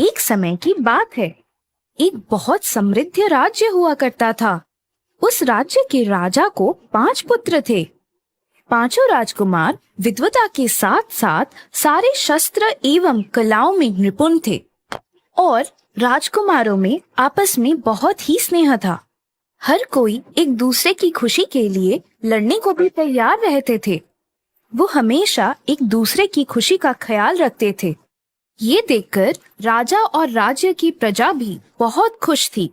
एक समय की बात है। एक बहुत समृद्ध राज्य हुआ करता था। उस राज्य के राजा को 5 पुत्र थे। पांचों राजकुमार विद्वता के साथ साथ सारे शस्त्र एवं कलाओं में निपुण थे और राजकुमारों में आपस में बहुत ही स्नेह था। हर कोई एक दूसरे की खुशी के लिए लड़ने को भी तैयार रहते थे। वो हमेशा एक दूसरे की खुशी का ख्याल रखते थे। ये देखकर राजा और राज्य की प्रजा भी बहुत खुश थी।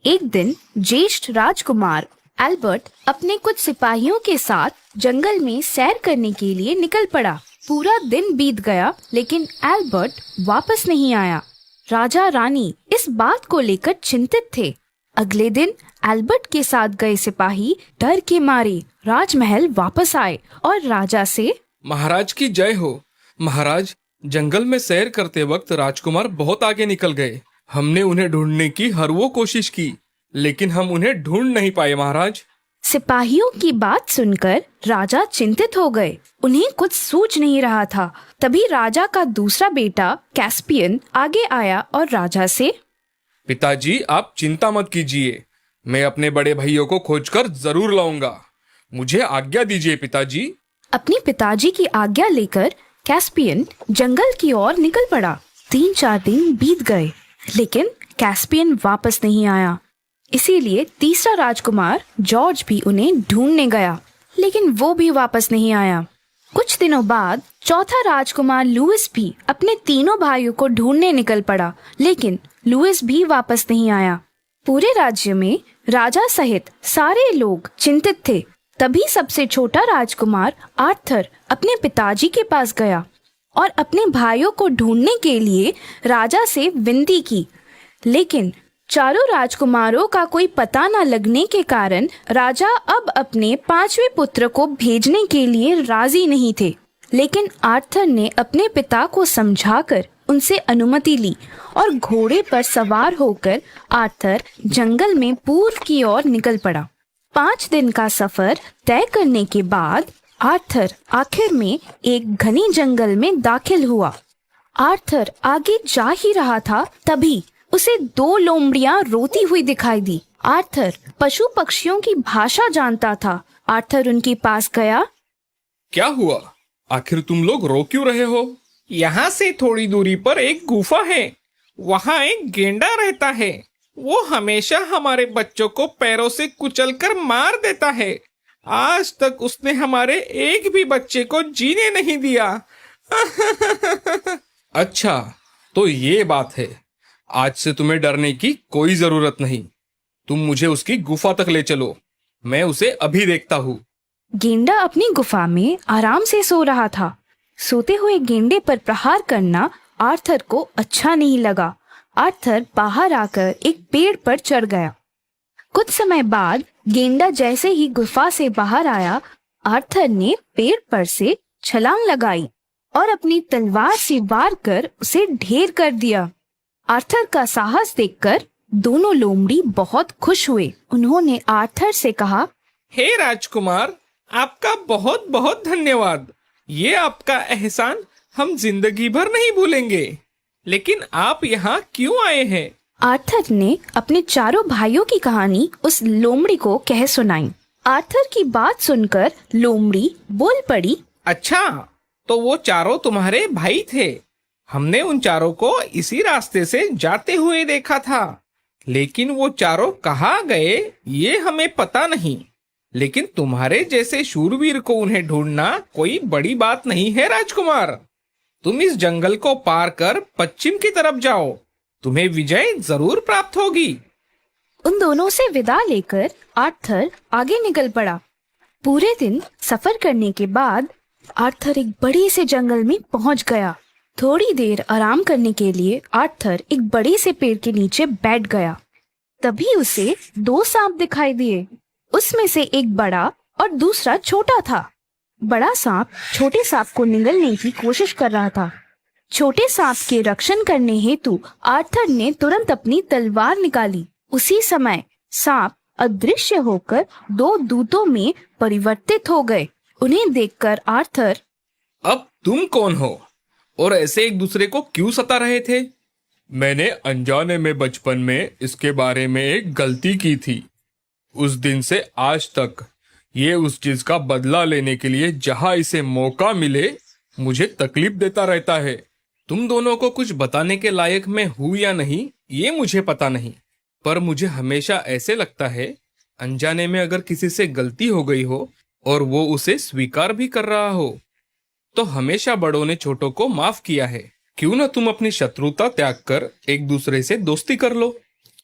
एक दिन ज्येष्ठ राजकुमार एल्बर्ट अपने कुछ सिपाहियों के साथ जंगल में सैर करने के लिए निकल पड़ा। पूरा दिन बीत गया लेकिन एल्बर्ट वापस नहीं आया। राजा रानी इस बात को लेकर चिंतित थे। अगले दिन एल्बर्ट के साथ गए सिपाही डर के मारे राजमहल वापस आए और राजा से, महाराज की जय हो। महाराज, जंगल में सैर करते वक्त राजकुमार बहुत आगे निकल गए। हमने उन्हें ढूंढने की हर वो कोशिश की लेकिन हम उन्हें ढूंढ नहीं पाए महाराज। सिपाहियों की बात सुनकर राजा चिंतित हो गए। उन्हें कुछ सूझ नहीं रहा था। तभी राजा का दूसरा बेटा कैस्पियन आगे आया और राजा से, पिताजी, आप चिंता मत कीजिए, मैं अपने बड़े भाइयों को खोजकर जरूर लाऊंगा। मुझे आज्ञा दीजिए पिताजी। अपने पिताजी की आज्ञा लेकर कैस्पियन जंगल की ओर निकल पड़ा। 3-4 दिन बीत गए लेकिन कैस्पियन वापस नहीं आया। इसीलिए तीसरा राजकुमार जॉर्ज भी उन्हें ढूंढने गया लेकिन वो भी वापस नहीं आया। कुछ दिनों बाद चौथा राजकुमार लुइस भी अपने तीनों भाइयों को ढूंढने निकल पड़ा लेकिन लुइस भी वापस नहीं आया। पूरे राज्य में राजा सहित सारे लोग चिंतित थे। तभी सबसे छोटा राजकुमार आर्थर अपने पिताजी के पास गया और अपने भाइयों को ढूंढने के लिए राजा से विनती की। लेकिन चारों राजकुमारों का कोई पता न लगने के कारण राजा अब अपने 5वें पुत्र को भेजने के लिए राजी नहीं थे। लेकिन आर्थर ने अपने पिता को समझाकर उनसे अनुमति ली और घोड़े पर सवार होकर आर्थर जंगल में पूर्व की ओर निकल पड़ा। 5 दिन का सफर तय करने के बाद आर्थर आखिर में एक घने जंगल में दाखिल हुआ। आर्थर आगे जा ही रहा था तभी उसे 2 लोमड़ियां रोती हुई दिखाई दी। आर्थर पशु पक्षियों की भाषा जानता था। आर्थर उनके पास गया। क्या हुआ? आखिर तुम लोग रो क्यों रहे हो? यहाँ से थोड़ी दूरी पर एक गुफा है। वहाँ एक गेंडा रहता है। वो हमेशा हमारे बच्चों को पैरों से कुचलकर मार देता है। आज तक उसने हमारे एक भी बच्चे को जीने नहीं दिया। अच्छा, तो ये बात है। आज से तुम्हें डरने की कोई जरूरत नहीं। तुम मुझे उसकी गुफा तक ले चलो, मैं उसे अभी देखता हूँ। गेंडा अपनी गुफा में आराम से सो रहा था। सोते हुए गेंडे पर प्रहार करना आर्थर को अच्छा नहीं लगा। आर्थर बाहर आकर एक पेड़ पर चढ़ गया। कुछ समय बाद गेंडा जैसे ही गुफा से बाहर आया, आर्थर ने पेड़ पर से छलांग लगाई और अपनी तलवार से वार कर उसे ढेर कर दिया। आर्थर का साहस देखकर दोनों लोमड़ी बहुत खुश हुए। उन्होंने आर्थर से कहा, हे राजकुमार, आपका बहुत बहुत धन्यवाद। ये आपका एहसान हम जिंदगी भर नहीं भूलेंगे। लेकिन आप यहाँ क्यों आए हैं? आर्थर ने अपने चारों भाइयों की कहानी उस लोमड़ी को कह सुनाई। आर्थर की बात सुनकर लोमड़ी बोल पड़ी, अच्छा, तो वो चारों तुम्हारे भाई थे। हमने उन चारों को इसी रास्ते से जाते हुए देखा था। लेकिन वो चारों कहाँ गए ये हमें पता नहीं। लेकिन तुम्हारे जैसे शूरवीर को उन्हें ढूंढना कोई बड़ी बात नहीं है राजकुमार। तुम इस जंगल को पार कर पश्चिम की तरफ जाओ, तुम्हें विजय जरूर प्राप्त होगी। उन दोनों से विदा लेकर आर्थर आगे निकल पड़ा। पूरे दिन सफर करने के बाद आर्थर एक बड़े से जंगल में पहुंच गया। थोड़ी देर आराम करने के लिए आर्थर एक बड़े से पेड़ के नीचे बैठ गया। तभी उसे 2 सांप दिखाई दिए। उसमें से एक बड़ा और दूसरा छोटा था। बड़ा सांप छोटे सांप को निगलने की कोशिश कर रहा था। छोटे सांप के रक्षण करने हेतु आर्थर ने तुरंत अपनी तलवार निकाली। उसी समय सांप अदृश्य होकर 2 दूतों में परिवर्तित हो गए। उन्हें देखकर आर्थर, अब तुम कौन हो और ऐसे एक दूसरे को क्यों सता रहे थे? मैंने अनजाने में बचपन में इसके बारे में एक गलती की थी। उस दिन से आज तक ये उस चीज का बदला लेने के लिए जहां इसे मौका मिले मुझे तकलीफ देता रहता है। तुम दोनों को कुछ बताने के लायक मैं हूं या नहीं ये मुझे पता नहीं, पर मुझे हमेशा ऐसे लगता है अनजाने में अगर किसी से गलती हो गई हो और वो उसे स्वीकार भी कर रहा हो तो हमेशा बड़ों ने छोटों को माफ किया है। क्यों ना तुम अपनी शत्रुता त्याग कर एक दूसरे से दोस्ती कर लो।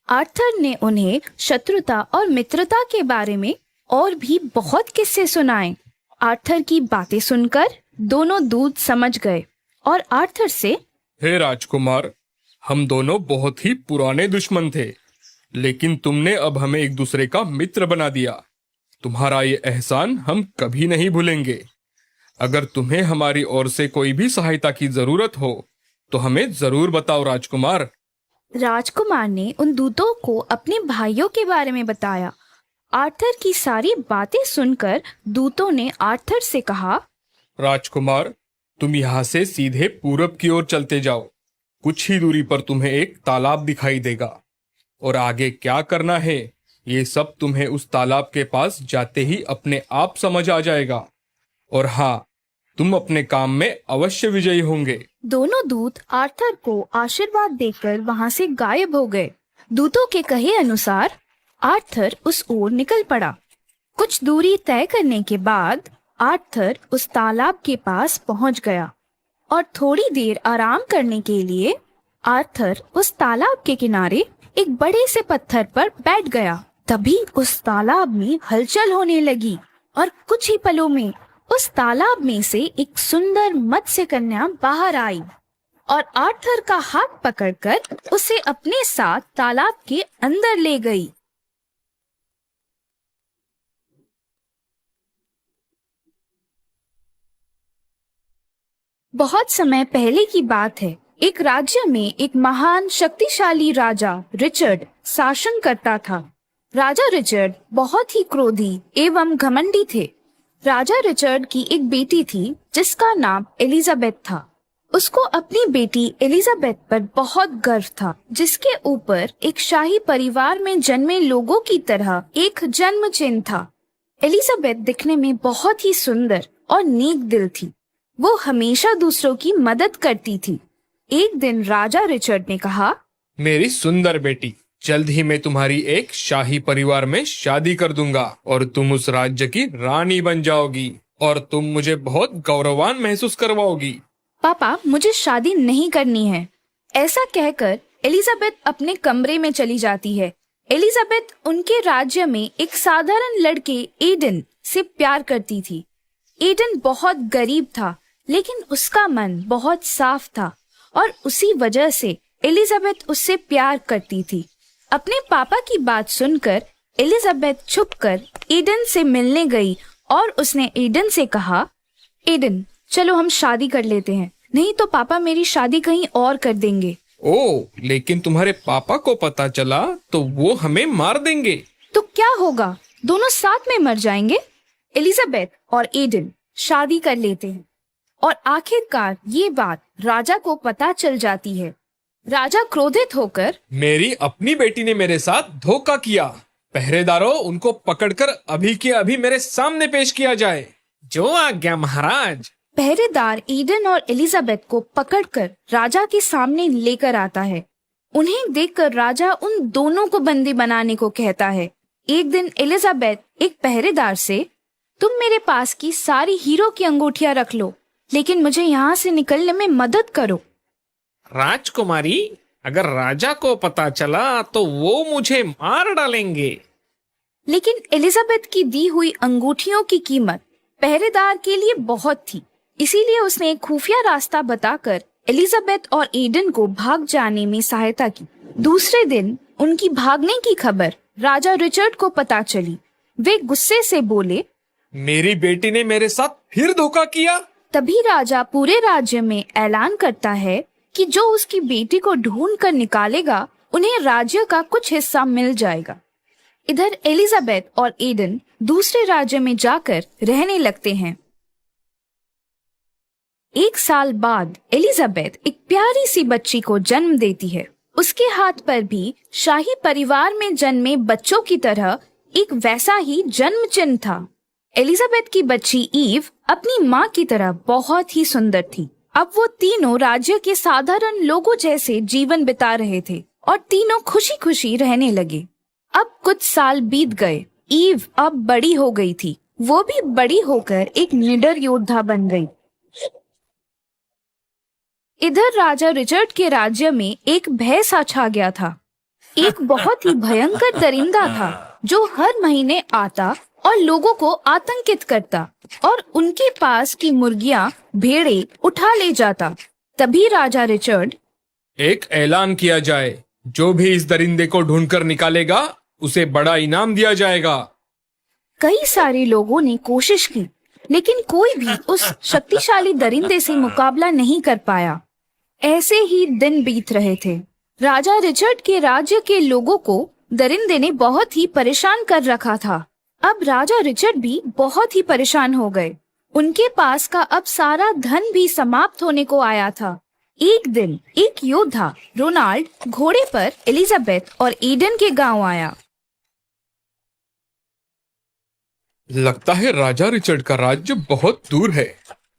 आर्थर ने उन्हें शत्रुता और मित्रता के बारे में और भी बहुत किस्से सुनाए। आर्थर की बातें सुनकर दोनों दूत समझ गए और आर्थर से, हे राजकुमार, हम दोनों बहुत ही पुराने दुश्मन थे, लेकिन तुमने अब हमें एक दूसरे का मित्र बना दिया। तुम्हारा ये एहसान हम कभी नहीं भूलेंगे। अगर तुम्हें हमारी ओर से कोई भी सहायता की जरूरत हो तो हमें जरूर बताओ राजकुमार। राजकुमार ने उन दूतों को अपने भाइयों के बारे में बताया। आर्थर की सारी बातें सुनकर दूतों ने आर्थर से कहा, राजकुमार, तुम यहाँ से सीधे पूरब की ओर चलते जाओ। कुछ ही दूरी पर तुम्हें एक तालाब दिखाई देगा और आगे क्या करना है ये सब तुम्हें उस तालाब के पास जाते ही अपने आप समझ आ जाएगा। और हाँ, तुम अपने काम में अवश्य विजयी होंगे। दोनों दूत आर्थर को आशीर्वाद देकर वहां से गायब हो गए। दूतों के कहे अनुसार आर्थर उस ओर निकल पड़ा। कुछ दूरी तय करने के बाद आर्थर उस तालाब के पास पहुंच गया और थोड़ी देर आराम करने के लिए आर्थर उस तालाब के किनारे एक बड़े से पत्थर पर बैठ गया। तभी उस तालाब में हलचल होने लगी और कुछ ही पलों में उस तालाब में से एक सुंदर मत्स्य कन्या बाहर आई और आर्थर का हाथ पकड़कर उसे अपने साथ तालाब के अंदर ले गई। बहुत समय पहले की बात है। एक राज्य में एक महान शक्तिशाली राजा रिचर्ड शासन करता था। राजा रिचर्ड बहुत ही क्रोधी एवं घमंडी थे। राजा रिचर्ड की एक बेटी थी जिसका नाम एलिजाबेथ था। उसको अपनी बेटी एलिजाबेथ पर बहुत गर्व था, जिसके ऊपर एक शाही परिवार में जन्मे लोगों की तरह एक जन्म चिन्ह था। एलिजाबेथ दिखने में बहुत ही सुंदर और नेक दिल थी। वो हमेशा दूसरों की मदद करती थी। एक दिन राजा रिचर्ड ने कहा, मेरी सुंदर बेटी, जल्द ही मैं तुम्हारी एक शाही परिवार में शादी कर दूंगा और तुम उस राज्य की रानी बन जाओगी और तुम मुझे बहुत गौरवान महसूस करवाओगी। पापा, मुझे शादी नहीं करनी है। ऐसा कहकर एलिजाबेथ अपने कमरे में चली जाती है। एलिजाबेथ उनके राज्य में एक साधारण लड़के एडन से प्यार करती थी। एडन बहुत गरीब था, लेकिन उसका मन बहुत साफ था और उसी वजह से एलिजाबेथ उससे प्यार करती थी। अपने पापा की बात सुनकर एलिजाबेथ छुपकर एडन से मिलने गई और उसने एडन से कहा, एडन, चलो हम शादी कर लेते हैं, नहीं तो पापा मेरी शादी कहीं और कर देंगे। ओह, लेकिन तुम्हारे पापा को पता चला तो वो हमें मार देंगे। तो क्या होगा, दोनों साथ में मर जाएंगे। एलिजाबेथ और एडन शादी कर लेते हैं और आखिरकार ये बात राजा को पता चल जाती है। राजा क्रोधित होकर, मेरी अपनी बेटी ने मेरे साथ धोखा किया। पहरेदारों, उनको पकड़कर अभी के अभी मेरे सामने पेश किया जाए। जो आज्ञा महाराज। पहरेदार एडन और एलिजाबेथ को पकड़कर राजा के सामने लेकर आता है। उन्हें देखकर राजा उन दोनों को बंदी बनाने को कहता है। एक दिन एलिजाबेथ एक पहरेदार से, तुम मेरे पास की सारी हीरो की अंगूठियां रख लो, लेकिन मुझे यहाँ से निकलने में मदद करो। राजकुमारी, अगर राजा को पता चला तो वो मुझे मार डालेंगे। लेकिन एलिजाबेथ की दी हुई अंगूठियों की कीमत पहरेदार के लिए बहुत थी, इसीलिए उसने एक खुफिया रास्ता बताकर एलिजाबेथ और एडन को भाग जाने में सहायता की। दूसरे दिन उनकी भागने की खबर राजा रिचर्ड को पता चली। वे गुस्से से बोले, मेरी बेटी ने मेरे साथ फिर धोखा किया। तभी राजा पूरे राज्य में ऐलान करता है कि जो उसकी बेटी को ढूंढ कर निकालेगा उन्हें राज्य का कुछ हिस्सा मिल जाएगा। इधर एलिजाबेथ और एडन दूसरे राज्य में जाकर रहने लगते हैं। एक साल बाद एलिजाबेथ एक प्यारी सी बच्ची को जन्म देती है। उसके हाथ पर भी शाही परिवार में जन्मे बच्चों की तरह एक वैसा ही जन्म चिन्ह था। एलिजाबेथ की बच्ची ईव अपनी माँ की तरह बहुत ही सुंदर थी। अब वो तीनों राज्य के साधारण लोगों जैसे जीवन बिता रहे थे और तीनों खुशी खुशी रहने लगे। अब कुछ साल बीत गए। ईव अब बड़ी हो गई थी। वो भी बड़ी होकर एक निडर योद्धा बन गई। इधर राजा रिचर्ड के राज्य में एक भय सा छा गया था। एक बहुत ही भयंकर दरिंदा था जो हर महीने आता और लोगों को आतंकित करता और उनके पास की मुर्गियां, भेड़े उठा ले जाता। तभी राजा रिचर्ड, एक ऐलान किया जाए, जो भी इस दरिंदे को ढूंढकर निकालेगा उसे बड़ा इनाम दिया जाएगा। कई सारे लोगों ने कोशिश की, लेकिन कोई भी उस शक्तिशाली दरिंदे से मुकाबला नहीं कर पाया। ऐसे ही दिन बीत रहे थे। राजा रिचर्ड के राज्य के लोगों को दरिंदे ने बहुत ही परेशान कर रखा था। अब राजा रिचर्ड भी बहुत ही परेशान हो गए। उनके पास का अब सारा धन भी समाप्त होने को आया था। एक दिन एक योद्धा रोनाल्ड घोड़े पर एलिजाबेथ और एडन के गांव आया। लगता है राजा रिचर्ड का राज्य बहुत दूर है।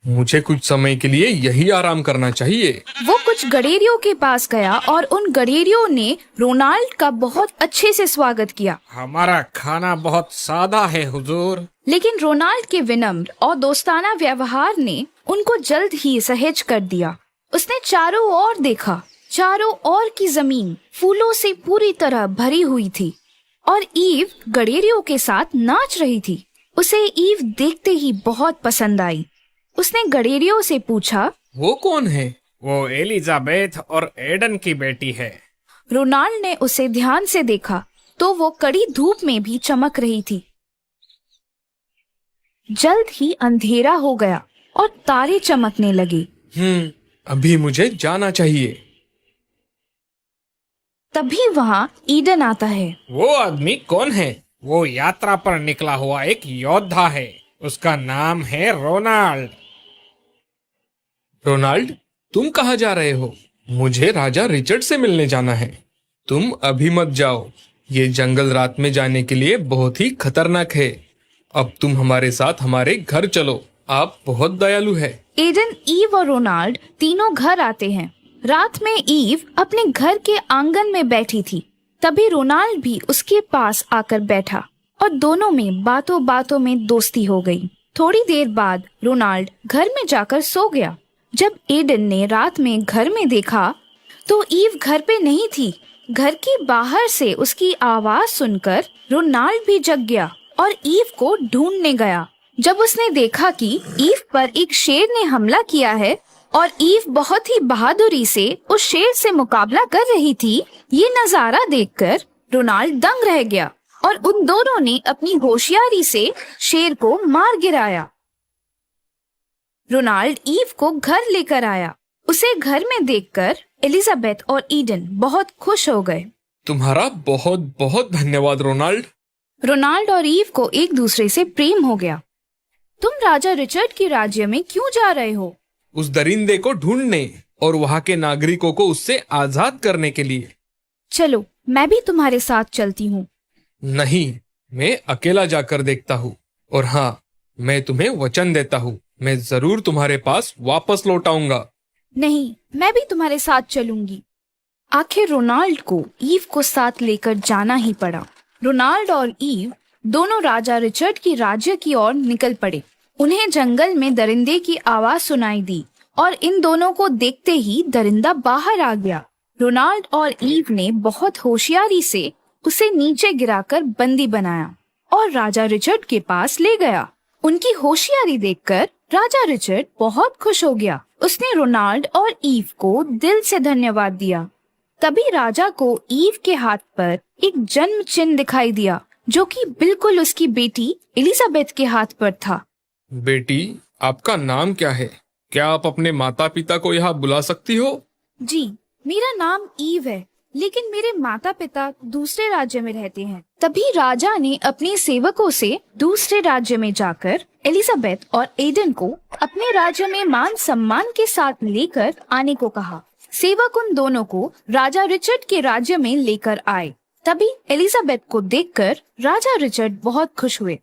मुझे कुछ समय के लिए यही आराम करना चाहिए। वो कुछ गडेरियों के पास गया और उन गडेरियों ने रोनाल्ड का बहुत अच्छे से स्वागत किया। हमारा खाना बहुत सादा है हुजूर। लेकिन रोनाल्ड के विनम्र और दोस्ताना व्यवहार ने उनको जल्द ही सहेज कर दिया। उसने चारों ओर देखा। चारों ओर की जमीन फूलों से पूरी तरह भरी हुई थी और ईव गडेरियों के साथ नाच रही थी। उसे ईव देखते ही बहुत पसंद आई। उसने गडेरियों से पूछा, वो कौन है? वो एलिजाबेथ और एडन की बेटी है। रोनाल्ड ने उसे ध्यान से देखा तो वो कड़ी धूप में भी चमक रही थी। जल्द ही अंधेरा हो गया और तारे चमकने लगे। अभी मुझे जाना चाहिए। तभी वहाँ ईडन आता है। वो आदमी कौन है? वो यात्रा पर निकला हुआ एक योद्धा है। उसका नाम है रोनाल्ड। रोनाल्ड, तुम कहाँ जा रहे हो? मुझे राजा रिचर्ड से मिलने जाना है। तुम अभी मत जाओ। ये जंगल रात में जाने के लिए बहुत ही खतरनाक है। अब तुम हमारे साथ हमारे घर चलो। आप बहुत दयालु है। एडन, ईव और रोनाल्ड तीनों घर आते हैं। रात में ईव अपने घर के आंगन में बैठी थी। तभी रोनाल्ड भी उसके पास आकर बैठा और दोनों में बातों बातों में दोस्ती हो गई। थोड़ी देर बाद रोनाल्ड घर में जाकर सो गया। जब एडन ने रात में घर में देखा तो ईव घर पे नहीं थी। घर के बाहर से उसकी आवाज सुनकर रोनाल्ड भी जग गया और ईव को ढूंढने गया। जब उसने देखा कि ईव पर एक शेर ने हमला किया है और ईव बहुत ही बहादुरी से उस शेर से मुकाबला कर रही थी, ये नजारा देखकर रोनाल्ड दंग रह गया और उन दोनों ने अपनी होशियारी से शेर को मार गिराया। रोनाल्ड ईव को घर लेकर आया। उसे घर में देखकर एलिजाबेथ और ईडन बहुत खुश हो गए। तुम्हारा बहुत बहुत धन्यवाद रोनाल्ड। रोनाल्ड और ईव को एक दूसरे से प्रेम हो गया। तुम राजा रिचर्ड के राज्य में क्यों जा रहे हो? उस दरिंदे को ढूंढने और वहाँ के नागरिकों को उससे आजाद करने के लिए। चलो, मैं भी तुम्हारे साथ चलती हूँ। नहीं, मैं अकेला जाकर देखता हूँ। और हाँ, मैं तुम्हें वचन देता हूँ, मैं जरूर तुम्हारे पास वापस लौट आऊंगा। नहीं, मैं भी तुम्हारे साथ चलूंगी। आखिर रोनाल्ड को ईव को साथ लेकर जाना ही पड़ा। रोनाल्ड और ईव दोनों राजा रिचर्ड की राज्य की ओर निकल पड़े। उन्हें जंगल में दरिंदे की आवाज सुनाई दी और इन दोनों को देखते ही दरिंदा बाहर आ गया। रोनाल्ड और ईव ने बहुत होशियारी से उसे नीचे गिराकर बंदी बनाया और राजा रिचर्ड के पास ले गया। उनकी होशियारी देखकर राजा रिचर्ड बहुत खुश हो गया। उसने रोनाल्ड और ईव को दिल से धन्यवाद दिया। तभी राजा को ईव के हाथ पर एक जन्म चिन्ह दिखाई दिया, जो कि बिल्कुल उसकी बेटी एलिजाबेथ के हाथ पर था। बेटी, आपका नाम क्या है? क्या आप अपने माता पिता को यहाँ बुला सकती हो? जी, मेरा नाम ईव है, लेकिन मेरे माता पिता दूसरे राज्य में रहते हैं। तभी राजा ने अपने सेवकों से दूसरे राज्य में जाकर एलिजाबेथ और एडन को अपने राज्य में मान सम्मान के साथ लेकर आने को कहा। सेवक उन दोनों को राजा रिचर्ड के राज्य में लेकर आए। तभी एलिजाबेथ को देखकर राजा रिचर्ड बहुत खुश हुए।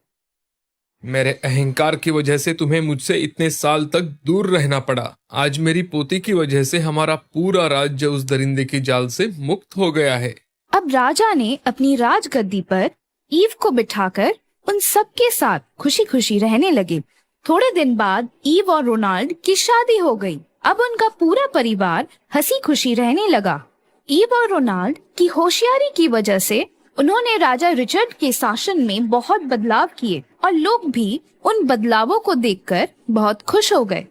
मेरे अहंकार की वजह से तुम्हें मुझसे इतने साल तक दूर रहना पड़ा। आज मेरी पोती की वजह से हमारा पूरा राज्य उस दरिंदे की जाल से मुक्त हो गया है। अब राजा ने अपनी राजगद्दी पर ईव को बिठाकर उन सबके साथ खुशी खुशी रहने लगे। थोड़े दिन बाद ईव और रोनाल्ड की शादी हो गई। अब उनका पूरा परिवार हंसी खुशी रहने लगा। ईव और रोनाल्ड की होशियारी की वजह से उन्होंने राजा रिचर्ड के शासन में बहुत बदलाव किए और लोग भी उन बदलावों को देखकर बहुत खुश हो गए।